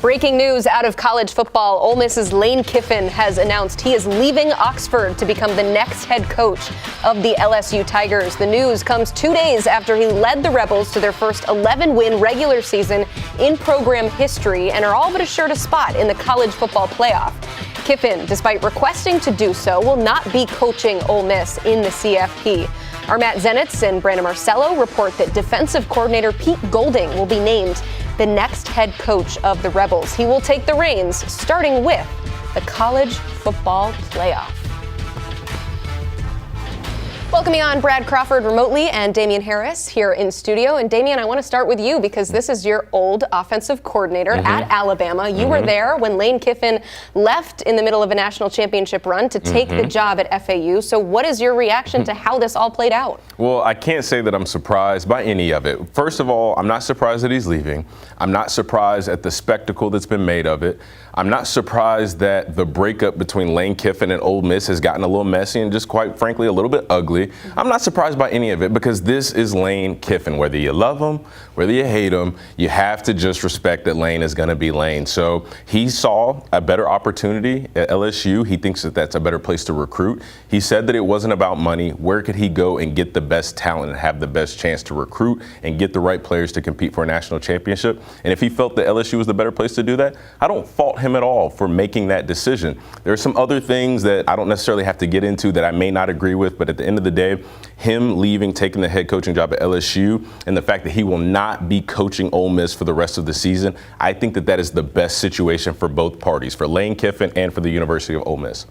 Breaking news out of college football. Ole Miss's Lane Kiffin has announced he is leaving Oxford to become the next head coach of the LSU Tigers. The news comes 2 days after he led the Rebels to their first 11-win regular season in program history and are all but assured a spot in the college football playoff. Kiffin, despite requesting to do so, will not be coaching Ole Miss in the CFP. Our Matt Zenitz and Brandon Marcello report that defensive coordinator Pete Golding will be named the next head coach of the Rebels. He will take the reins, starting with the college football playoff. Welcoming on Brad Crawford remotely and Damien Harris here in studio. And Damien, I want to start with you because this is your old offensive coordinator at Alabama. You were there when Lane Kiffin left in the middle of a national championship run to take the job at FAU. So what is your reaction to how this all played out? Well, I can't say that I'm surprised by any of it. First of all, I'm not surprised that he's leaving. I'm not surprised at the spectacle that's been made of it. I'm not surprised that the breakup between Lane Kiffin and Ole Miss has gotten a little messy and just quite frankly a little bit ugly. I'm not surprised by any of it because this is Lane Kiffin. Whether you love him, whether you hate him, you have to just respect that Lane is going to be Lane. So he saw a better opportunity at LSU. He thinks that that's a better place to recruit. He said that it wasn't about money. Where could he go and get the best talent and have the best chance to recruit and get the right players to compete for a national championship? And if he felt that LSU was the better place to do that, I don't fault him at all for making that decision. There are some other things that I don't necessarily have to get into that I may not agree with, but at the end of the day, him leaving, taking the head coaching job at LSU, and the fact that he will not be coaching Ole Miss for the rest of the season, I think that that is the best situation for both parties, for Lane Kiffin and for the University of Ole Miss.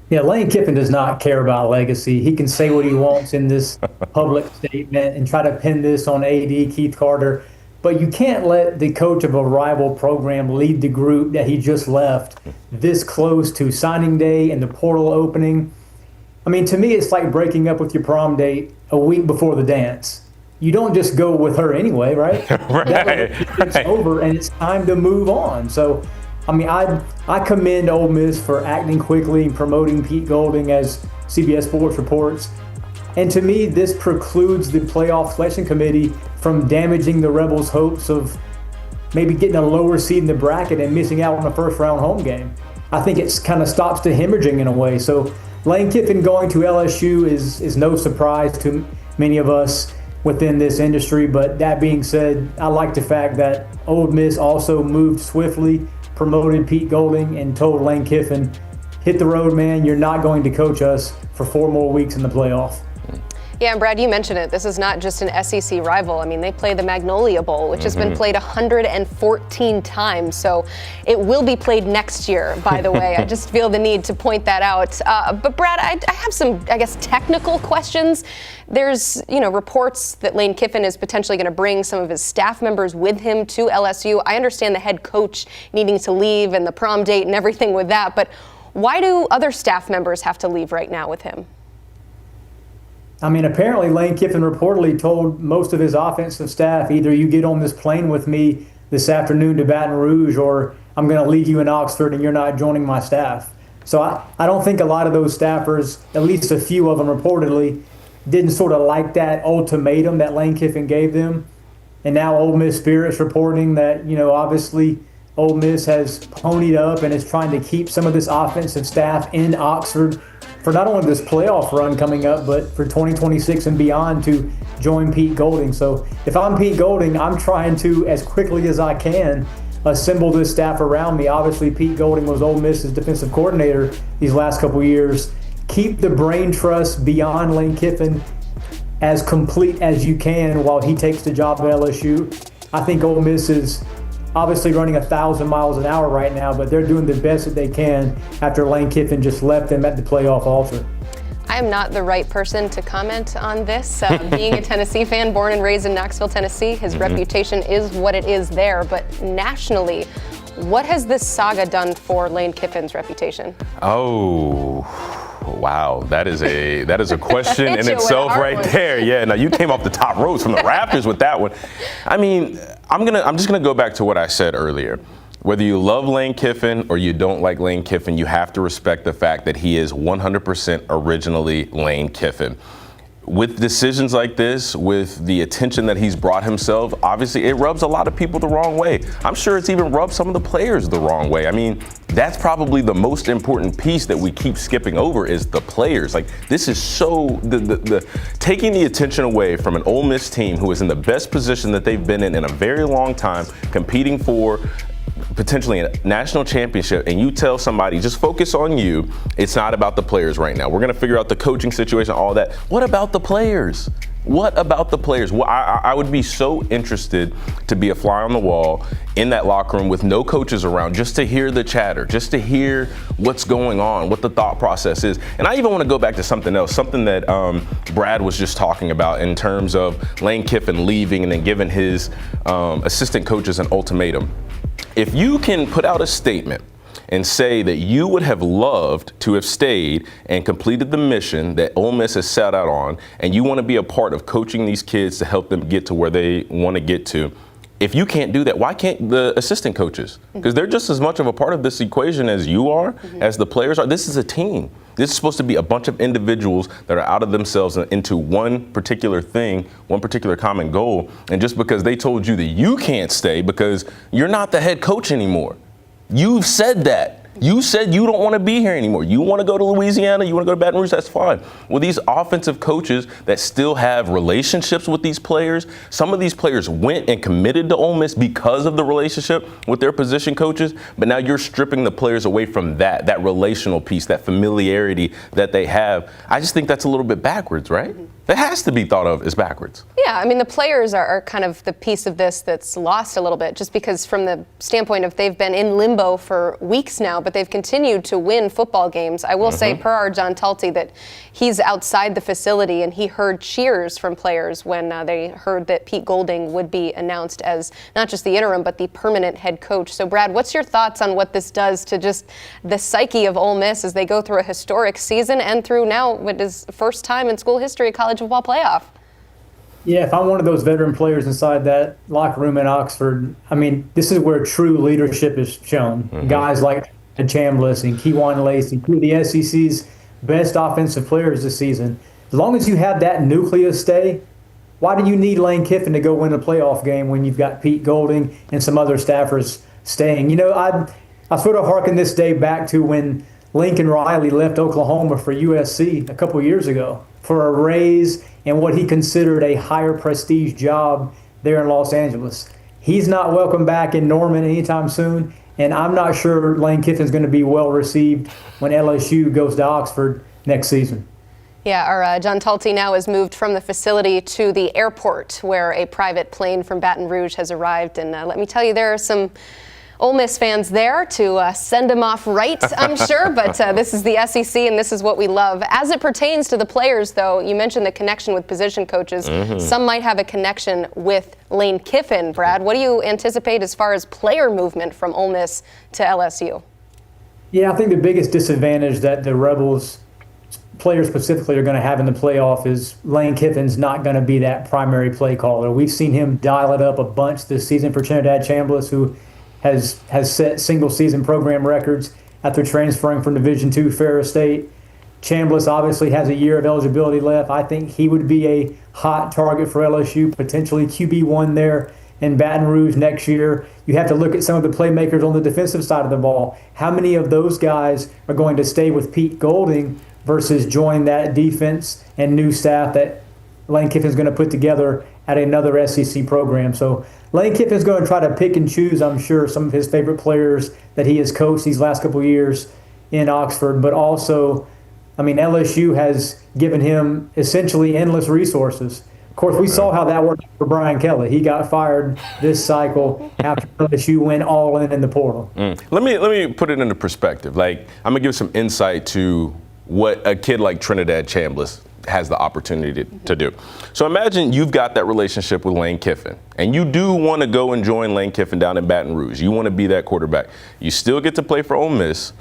Yeah, Lane Kiffin does not care about legacy. He can say what he wants in this public statement and try to pin this on AD Keith Carter. But you can't let the coach of a rival program lead the group that he just left this close to signing day and the portal opening. I mean, to me, it's like breaking up with your prom date a week before the dance. You don't just go with her anyway, right? It's over and it's time to move on. So, I mean, I commend Ole Miss for acting quickly and promoting Pete Golding, as CBS Sports reports. And to me, this precludes the playoff selection committee from damaging the Rebels' hopes of maybe getting a lower seed in the bracket and missing out on a first-round home game. I think it kind of stops the hemorrhaging in a way. So Lane Kiffin going to LSU is no surprise to many of us within this industry. But that being said, I like the fact that Ole Miss also moved swiftly, promoted Pete Golding, and told Lane Kiffin, hit the road, man. You're not going to coach us for 4 more weeks in the playoff. Yeah, and Brad, you mentioned it. This is not just an SEC rival. I mean, they play the Magnolia Bowl, which has been played 114 times. So it will be played next year, by the way. I just feel the need to point that out. But Brad, I have some, I guess, technical questions. There's, reports that Lane Kiffin is potentially going to bring some of his staff members with him to LSU. I understand the head coach needing to leave and the prom date and everything with that. But why do other staff members have to leave right now with him? I mean, apparently Lane Kiffin reportedly told most of his offensive staff, either you get on this plane with me this afternoon to Baton Rouge, or I'm going to leave you in Oxford and you're not joining my staff. So I don't think a lot of those staffers, at least a few of them reportedly, didn't sort of like that ultimatum that Lane Kiffin gave them. And now Ole Miss Spirit's reporting that, obviously Ole Miss has ponied up and is trying to keep some of this offensive staff in Oxford for not only this playoff run coming up, but for 2026 and beyond to join Pete Golding. So if I'm Pete Golding, I'm trying to, as quickly as I can, assemble this staff around me. Obviously, Pete Golding was Ole Miss's defensive coordinator these last couple of years. Keep the brain trust beyond Lane Kiffin as complete as you can while he takes the job at LSU. I think Ole Miss is obviously running 1,000 miles an hour right now, but they're doing the best that they can after Lane Kiffin just left them at the playoff altar. I am not the right person to comment on this. Being a Tennessee fan, born and raised in Knoxville, Tennessee, his reputation is what it is there. But nationally, what has this saga done for Lane Kiffin's reputation? Oh, wow. That is a question in itself right there. Yeah, now you came off the top ropes from the Raptors with that one. I mean, I'm just gonna go back to what I said earlier. Whether you love Lane Kiffin or you don't like Lane Kiffin, you have to respect the fact that he is 100% originally Lane Kiffin. with decisions like this, with the attention that he's brought himself, obviously it rubs a lot of people the wrong way. I'm sure it's even rubbed some of the players the wrong way. I mean, that's probably the most important piece that we keep skipping over is the players. Like, this is so, the taking the attention away from an Ole Miss team who is in the best position that they've been in a very long time, competing for potentially a national championship, and you tell somebody, just focus on you. It's not about the players right now. We're going to figure out the coaching situation, all that. What about the players? What about the players? Well, I would be so interested to be a fly on the wall in that locker room with no coaches around, just to hear the chatter, just to hear what's going on, what the thought process is. And I even want to go back to something else, something that Brad was just talking about in terms of Lane Kiffin leaving and then giving his assistant coaches an ultimatum. If you can put out a statement and say that you would have loved to have stayed and completed the mission that Ole Miss has set out on, and you want to be a part of coaching these kids to help them get to where they want to get to, if you can't do that, why can't the assistant coaches? Because they're just as much of a part of this equation as you are, as the players are. This is a team. This is supposed to be a bunch of individuals that are out of themselves and into one particular thing, one particular common goal. And just because they told you that you can't stay because you're not the head coach anymore. You've said that. You said you don't want to be here anymore. You want to go to Louisiana, you want to go to Baton Rouge, that's fine. Well, these offensive coaches that still have relationships with these players, some of these players went and committed to Ole Miss because of the relationship with their position coaches, but now you're stripping the players away from that relational piece, that familiarity that they have. I just think that's a little bit backwards, right? That has to be thought of as backwards. Yeah, I mean, the players are kind of the piece of this that's lost a little bit, just because from the standpoint of they've been in limbo for weeks now, but they've continued to win football games. I will say, per our John Talty, that he's outside the facility and he heard cheers from players when they heard that Pete Golding would be announced as not just the interim, but the permanent head coach. So, Brad, what's your thoughts on what this does to just the psyche of Ole Miss as they go through a historic season and through now what is the first time in school history, college football playoff? Yeah, if I'm one of those veteran players inside that locker room in Oxford, I mean, this is where true leadership is shown. Guys like Chambliss and Kejuan Lacey, two of the SEC's best offensive players this season. As long as you have that nucleus stay, why do you need Lane Kiffin to go win a playoff game when you've got Pete Golding and some other staffers staying? You know, I sort of harken this day back to when Lincoln Riley left Oklahoma for USC a couple years ago for a raise and what he considered a higher prestige job there in Los Angeles. He's not welcome back in Norman anytime soon, and I'm not sure Lane Kiffin's going to be well received when LSU goes to Oxford next season. Yeah, our John Talty now has moved from the facility to the airport where a private plane from Baton Rouge has arrived, and let me tell you, there are some Ole Miss fans there to send him off right, I'm sure, but this is the SEC and this is what we love. As it pertains to the players, though, you mentioned the connection with position coaches. Some might have a connection with Lane Kiffin. Brad, what do you anticipate as far as player movement from Ole Miss to LSU? Yeah, I think the biggest disadvantage that the Rebels players specifically are going to have in the playoff is Lane Kiffin's not going to be that primary play caller. We've seen him dial it up a bunch this season for Trinidad Chambliss, who has set single-season program records after transferring from Division II Ferris State. Chambliss obviously has a year of eligibility left. I think he would be a hot target for LSU, potentially QB1 there in Baton Rouge next year. You have to look at some of the playmakers on the defensive side of the ball. How many of those guys are going to stay with Pete Golding versus join that defense and new staff that Lane Kiffin's going to put together at another SEC program? So Lane Kiffin's going to try to pick and choose, I'm sure, some of his favorite players that he has coached these last couple of years in Oxford. But also, I mean, LSU has given him essentially endless resources. Of course, we saw how that worked for Brian Kelly. He got fired this cycle after LSU went all in the portal. Let me put it into perspective. Like, I'm going to give some insight to what a kid like Trinidad Chambliss has the opportunity to do. So imagine you've got that relationship with Lane Kiffin, and you do want to go and join Lane Kiffin down in Baton Rouge. You want to be that quarterback. You still get to play for Ole Miss,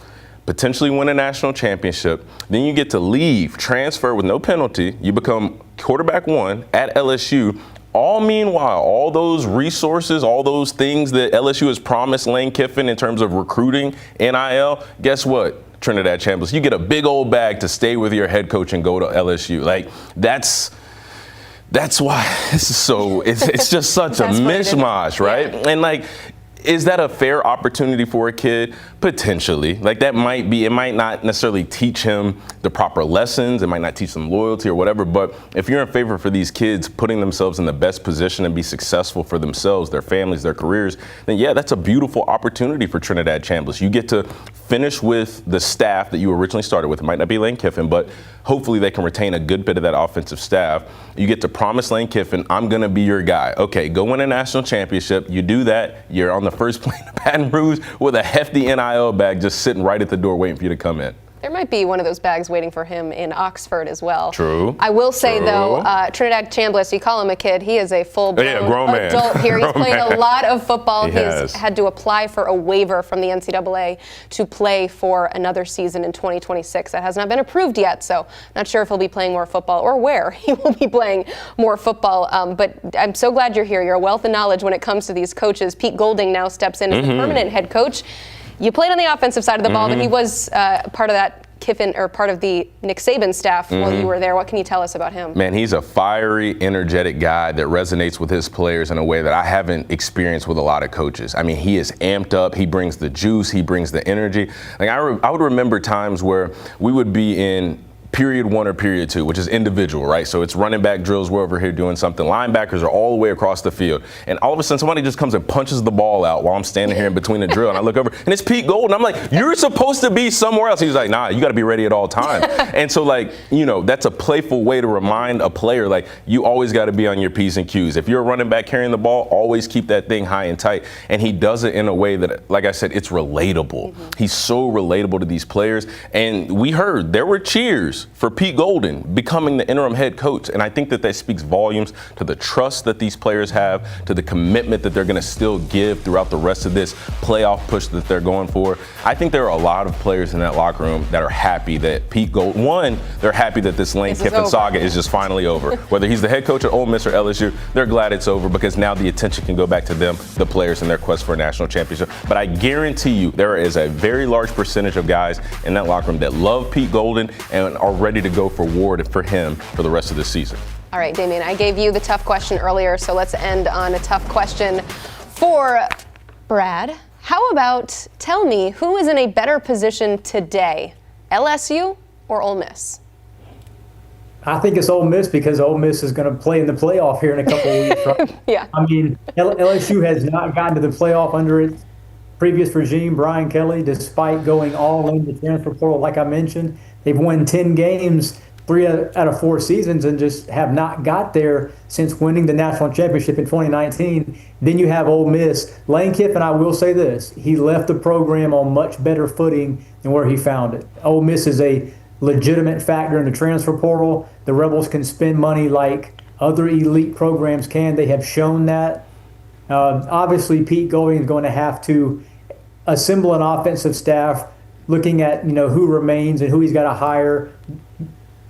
potentially win a national championship. Then you get to leave, transfer with no penalty. You become quarterback one at LSU. All meanwhile, all those resources, all those things that LSU has promised Lane Kiffin in terms of recruiting, NIL, guess what? Trinidad Chambliss. You get a big old bag to stay with your head coach and go to LSU. Like, that's why this is so, it's just such a mishmash, right? Yeah. And like, is that a fair opportunity for a kid? Potentially. Like, that might be, it might not necessarily teach him the proper lessons. It might not teach them loyalty or whatever. But if you're in favor for these kids putting themselves in the best position and be successful for themselves, their families, their careers, then yeah, that's a beautiful opportunity for Trinidad Chambliss. You get to finish with the staff that you originally started with. It might not be Lane Kiffin, but hopefully they can retain a good bit of that offensive staff. You get to promise Lane Kiffin, I'm going to be your guy. Okay, go win a national championship. You do that, you're on the first plane to Baton Rouge with a hefty NIL bag just sitting right at the door waiting for you to come in. There might be one of those bags waiting for him in Oxford as well. True. I will say, though, Trinidad Chambliss, you call him a kid. He is a full-blown grown man. adult here. He's played a lot of football. He's had to apply for a waiver from the NCAA to play for another season in 2026. That has not been approved yet, so not sure if he'll be playing more football or where he will be playing more football. But I'm so glad you're here. You're a wealth of knowledge when it comes to these coaches. Pete Golding now steps in as the permanent head coach. You played on the offensive side of the ball, but he was part of that Kiffin, or part of the Nick Saban staff while you were there. What can you tell us about him? Man, he's a fiery, energetic guy that resonates with his players in a way that I haven't experienced with a lot of coaches. I mean, he is amped up. He brings the juice. He brings the energy. Like, I would remember times where we would be in period 1 or period 2, which is individual, right? So it's running back drills. We're over here doing something. Linebackers are all the way across the field. And all of a sudden, somebody just comes and punches the ball out while I'm standing here in between the drill. And I look over, and it's Pete Golding. I'm like, you're supposed to be somewhere else. He's like, nah, you got to be ready at all times. And so, like, that's a playful way to remind a player, like, you always got to be on your P's and Q's. If you're a running back carrying the ball, always keep that thing high and tight. And he does it in a way that, like I said, it's relatable. He's so relatable to these players. And we heard there were cheers for Pete Golding becoming the interim head coach. And I think that speaks volumes to the trust that these players have, to the commitment that they're going to still give throughout the rest of this playoff push that they're going for. I think there are a lot of players in that locker room that are happy that Pete Golding, one, they're happy that this Lane Kiffin saga is just finally over. Whether he's the head coach at Ole Miss or LSU, they're glad it's over because now the attention can go back to them, the players, in their quest for a national championship. But I guarantee you there is a very large percentage of guys in that locker room that love Pete Golding and are ready to go for war for him for the rest of this season. All right, Damien, I gave you the tough question earlier, so let's end on a tough question for Brad. How about tell me who is in a better position today, LSU or Ole Miss? I think it's Ole Miss because Ole Miss is going to play in the playoff here in a couple of weeks, right? Yeah. I mean, LSU has not gotten to the playoff under its previous regime, Brian Kelly, despite going all in the transfer portal, like I mentioned. They've won 10 games 3 out of 4 seasons and just have not got there since winning the national championship in 2019. Then you have Ole Miss. Lane Kiffin, I will say this, he left the program on much better footing than where he found it. Ole Miss is a legitimate factor in the transfer portal. The Rebels can spend money like other elite programs can. They have shown that. Obviously, Pete Golding is going to have to assemble an offensive staff, looking at who remains and who he's got to hire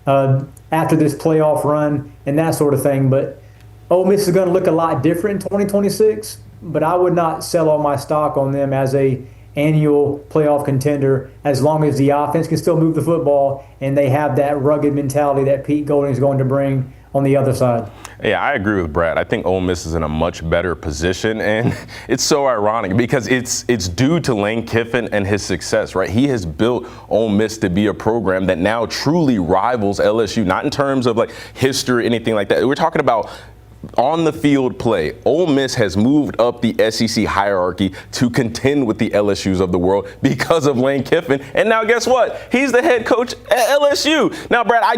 after this playoff run and that sort of thing. But Ole Miss is going to look a lot different in 2026. But I would not sell all my stock on them as a annual playoff contender as long as the offense can still move the football and they have that rugged mentality that Pete Golding is going to bring on the other side. Yeah, I agree with Brad. I think Ole Miss is in a much better position, and it's so ironic because it's due to Lane Kiffin and his success, right? He has built Ole Miss to be a program that now truly rivals LSU, not in terms of like history, anything like that. We're talking about on the field play. Ole Miss has moved up the SEC hierarchy to contend with the LSUs of the world because of Lane Kiffin. And now guess what? He's the head coach at LSU. Now, Brad, I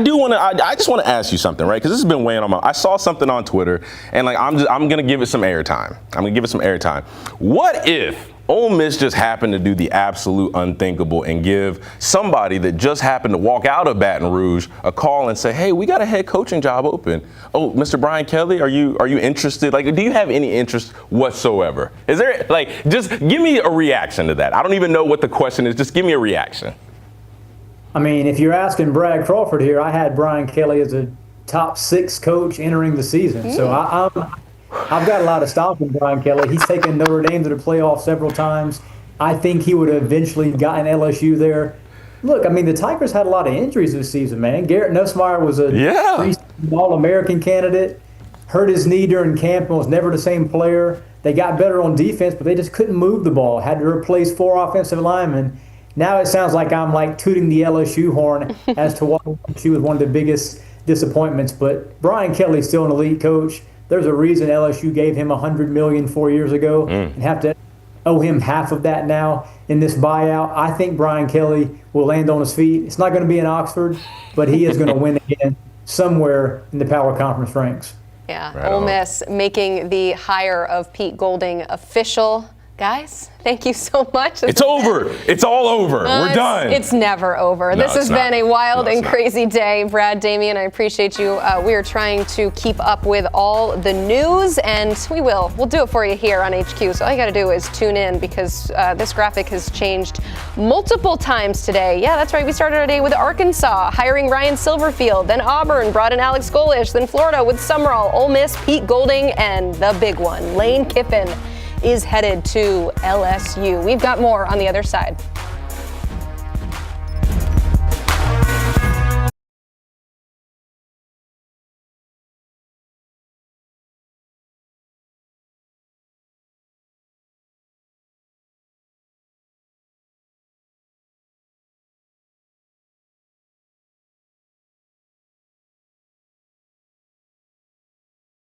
just want to ask you something, right? Because this has been weighing on I saw something on Twitter, and like I'm going to give it some airtime. What if Ole Miss just happened to do the absolute unthinkable and give somebody that just happened to walk out of Baton Rouge a call and say, hey, we got a head coaching job open. Oh, Mr. Brian Kelly, are you interested? Like, do you have any interest whatsoever? Is there, like, just give me a reaction to that. I don't even know what the question is. Just give me a reaction. I mean, if you're asking Brad Crawford here, I had Brian Kelly as a top 6 coach entering the season. So I've got a lot of stock in Brian Kelly. He's taken Notre Dame to the playoffs several times. I think he would have eventually gotten LSU there. Look, I mean, the Tigers had a lot of injuries this season, man. Garrett Nussmeier was a All-American candidate, hurt his knee during camp and was never the same player. They got better on defense, but they just couldn't move the ball. Had to replace 4 offensive linemen. Now it sounds like I'm like tooting the LSU horn as to why she was one of the biggest disappointments. But Brian Kelly's still an elite coach. There's a reason LSU gave him $100 million 4 years ago and have to owe him half of that now in this buyout. I think Brian Kelly will land on his feet. It's not going to be in Oxford, but he is going to win again somewhere in the Power Conference ranks. Yeah, right. Ole Miss making the hire of Pete Golding official. Guys, thank you so much. It's over. It's all over. We're done. It's never over. This has been a wild and crazy day. Brad, Damien, I appreciate you. We are trying to keep up with all the news, and we will. We'll do it for you here on HQ. So all you got to do is tune in because this graphic has changed multiple times today. Yeah, that's right. We started our day with Arkansas hiring Ryan Silverfield. Then Auburn brought in Alex Golish. Then Florida with Summerall, Ole Miss, Pete Golding, and the big one, Lane Kiffin, is headed to LSU. We've got more on the other side.